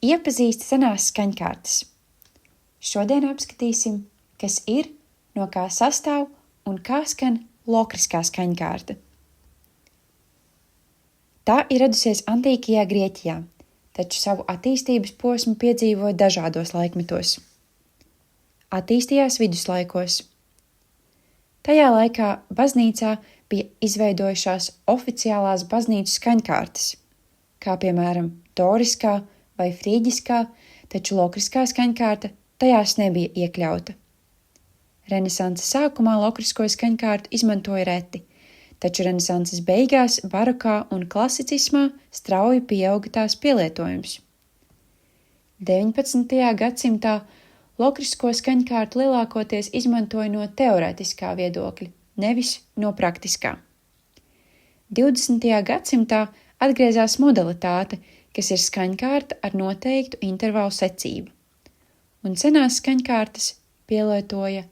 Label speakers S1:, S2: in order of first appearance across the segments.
S1: Iepazīsti senās skaņkārtas. Šodien apskatīsim, kas ir, no kā sastāv un kā skan lokriskā skaņkārta. Tā ir radusies antīkajā Grieķijā, taču savu attīstības posmu piedzīvoja dažādos laikmetos. Attīstījās viduslaikos. Tajā laikā baznīcā bija izveidojušās oficiālās baznīcu skaņkārtas, kā piemēram doriskā vai frīģiskā, taču lokriskā skaņkārta tajās nebija iekļauta. Renesanses sākumā lokrisko skaņkārtu izmantoja reti, taču renesanses beigās barokā un klasicismā strauji pieauga tās pielietojums. 19. gadsimtā lokrisko skaņkārtu lielākoties izmantoja no teorētiskā viedokļa, nevis no praktiskā. 20. gadsimtā atgriezās modalitāte, kas ir skaņkārta ar noteiktu intervalu secību, un senās skaņkārtas pielietoja,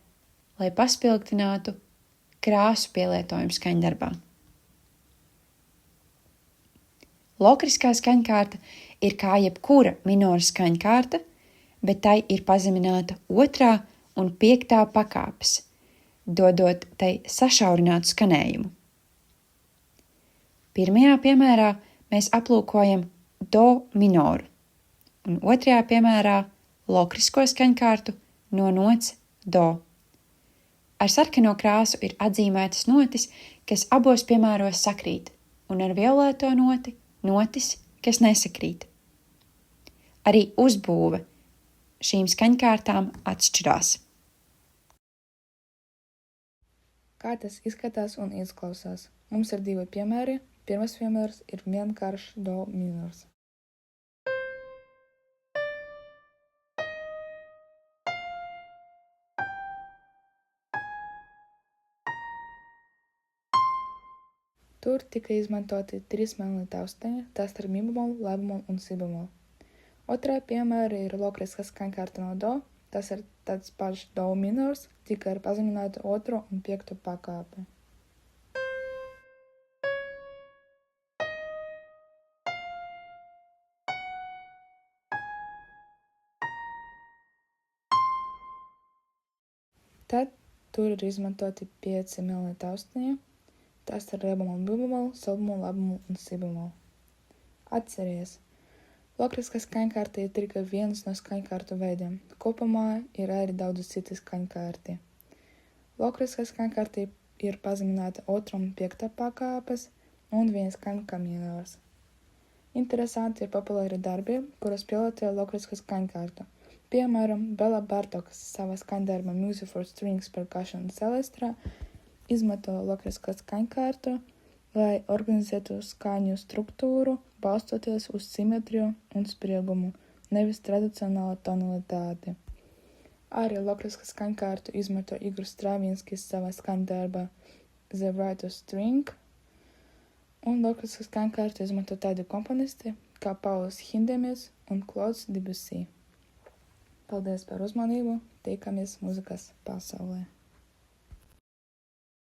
S1: lai paspilgtinātu krāsu pielietojumu skaņdarbā. Lokriskā skaņkārta ir kā jebkura minora skaņkārta, bet tai ir pazemināta 2. un 5. pakāpes, dodot tai sašaurinātu skanējumu. Pirmajā piemērā mēs aplūkojam do minoru, un 2. piemērā lokrisko skaņkārtu no nots do. Ar sarkano krāsu ir atzīmētas notis, kas abos piemēros sakrīt, un ar violēto noti notis, kas nesakrīt. Arī uzbūve šīm skaņkārtām atšķirās.
S2: Kā tas izskatās un izklausās? Mums ir 2 piemēri. Pirmais piemērs ir vienkāršs do minors. Tur tika izmantoti 3 melni taustiņi, tas ir mi bemolu, la bemolu un si bemolu. Otrā piemēra ir lokriskā skaņkārta no do, tas ir tāds pašs do minors, tikai ar pazeminātu 2. un 5. pakāpi. Tad tur ir izmantoti 5 melni taustiņi, tas ir re bemolu, mi bemolu, sol bemolu, la bemolu un si bemolu. Atceries! Lokriskā skaņkārta ir tikai viens no skaņkārtu veidiem. Kopumā ir arī daudz citi skaņkārti. Lokriskā skaņkārta ir pazemināta 2. un 5. pakāpes un viens skan kā minors. Interesanti ir populāri darbi, kuros pielietoja lokrisko skaņkārtu. Piemēram, Bela Bartoks savā skaņdarbā Music for Strings, Percussion un Celestra izmanto lokrisko skaņkārtu, lai organizētu skaņu struktūru, balstoties uz simetriju un spriegumu, nevis tradicionālo tonalitāti. Arī lokrisko skaņkārtu izmanto Igors Stravinskis savā skaņdarbā The Right to String, un lokrisko skaņkārtu izmanto tādi komponisti kā Pauls Hindemith un Claude Debussy. Paldies par uzmanību, tiekamies mūzikas pasaulē!